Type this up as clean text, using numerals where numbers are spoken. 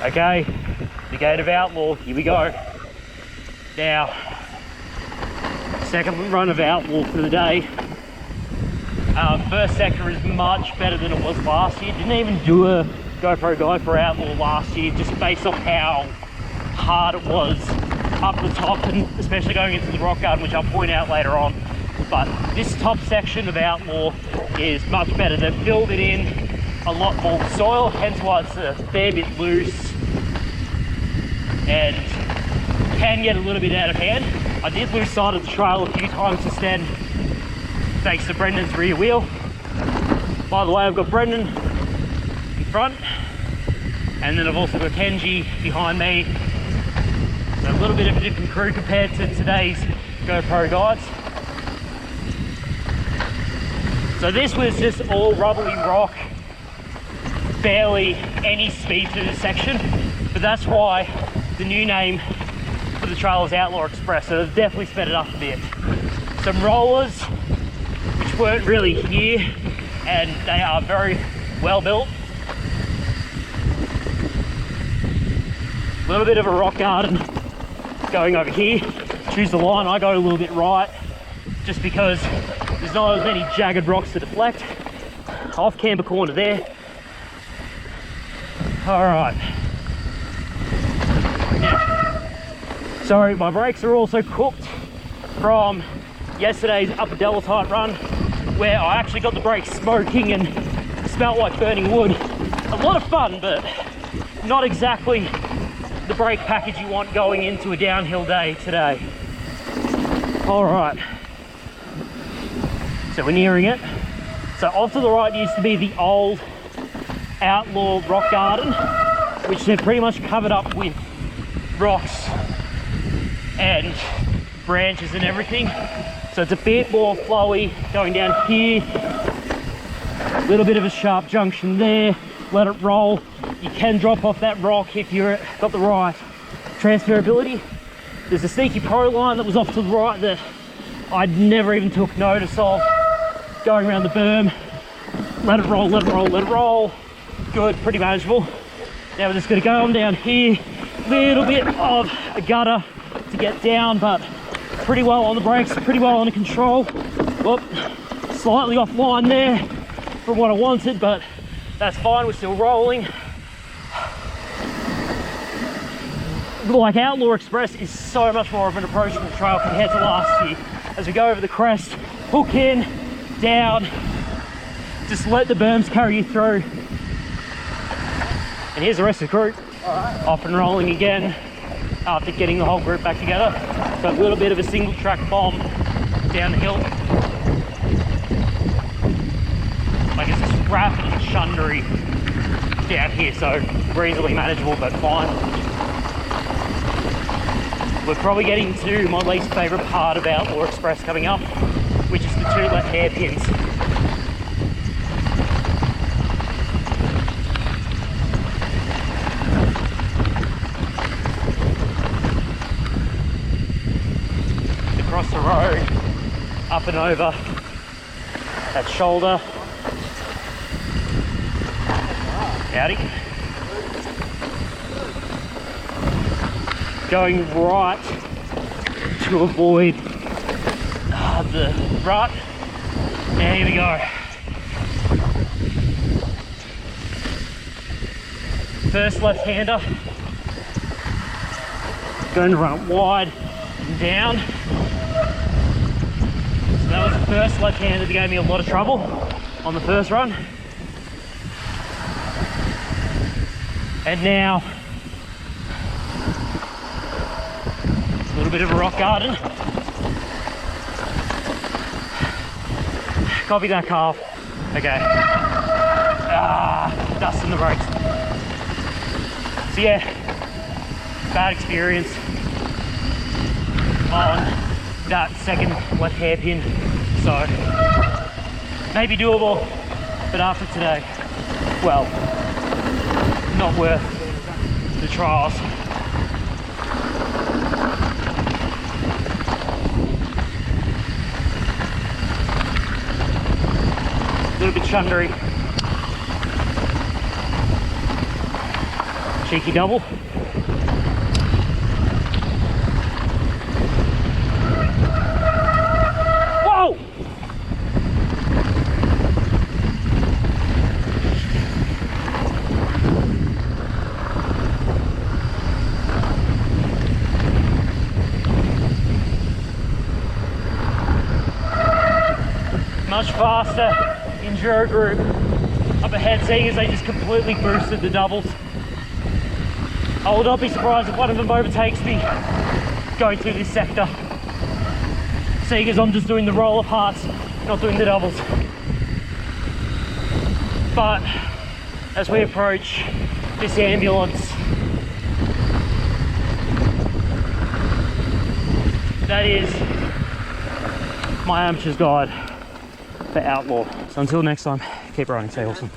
Okay, the gate of Outlaw, here we go. Now, second run of Outlaw for the day. First sector is much better than it was last year. Didn't even do a GoPro guide for Outlaw last year, just based off how hard it was up the top, and especially going into the rock garden, which I'll point out later on. But this top section of Outlaw is much better. They've filled it in a lot more soil, hence why it's a fair bit loose and can get a little bit out of hand. I did lose sight of the trail a few times just then, thanks to Brendan's rear wheel. By the way, I've got Brendan in front, and then I've also got Kenji behind me. So a little bit of a different crew compared to today's GoPro guides. So this was just all rubbly rock, barely any speed through this section, but that's why the new name for the trail is Outlaw Express. So they've definitely sped it up a bit. Some rollers, which weren't really here, and they are very well built. A little bit of a rock garden going over here. Choose the line, I go a little bit right, just because there's not as many jagged rocks to deflect. Off camber corner there. All right. Now, sorry, my brakes are also cooked from yesterday's upper Delatite run, where I actually got the brakes smoking and smelled like burning wood. A lot of fun, but not exactly the brake package you want going into a downhill day today. All right, so we're nearing it. So off to the right used to be the old Outlaw rock garden, which they've pretty much covered up with rocks and branches and everything. So it's a bit more flowy going down here. A little bit of a sharp junction there. Let it roll. You can drop off that rock if you've got the right transferability. There's a sneaky pro line that was off to the right that I'd never even took notice of. Going around the berm. Let it roll, let it roll, let it roll. Good, pretty manageable. Now we're just gonna go on down here. Little bit of a gutter to get down, but pretty well on the brakes, pretty well under control. Whoop, slightly offline there from what I wanted, but that's fine, we're still rolling. Like Outlaw Express is so much more of an approachable trail compared to last year. As we go over the crest, hook in, down, just let the berms carry you through. And here's the rest of the group, off and rolling again after getting the whole group back together. So a little bit of a single track bomb down the hill. Like it's just rapid and shundery down here, so reasonably manageable, but fine. We're probably getting to my least favourite part of Outlaw Express coming up, which is the two left hairpins. Across the road, up and over that shoulder. Howdy. Going right to avoid the rut. Now here we go. First left-hander. Going to run it wide and down. So that was the first left-hander that gave me a lot of trouble on the first run. And now, a little bit of a rock garden. Copy that, calf. Okay. Dust in the brakes. So yeah, bad experience on that second left hairpin. So, maybe doable, but after today, well, not worth the trials. A little bit shundery. Cheeky double. Whoa! Much faster enduro group up ahead, seeing as they just completely boosted the doubles. I will not be surprised if one of them overtakes me going through this sector, seeing as I'm just doing the roller parts, not doing the doubles. But as we approach this ambulance, that is my amateur's guide for Outlaw. So until next time, keep riding, stay awesome.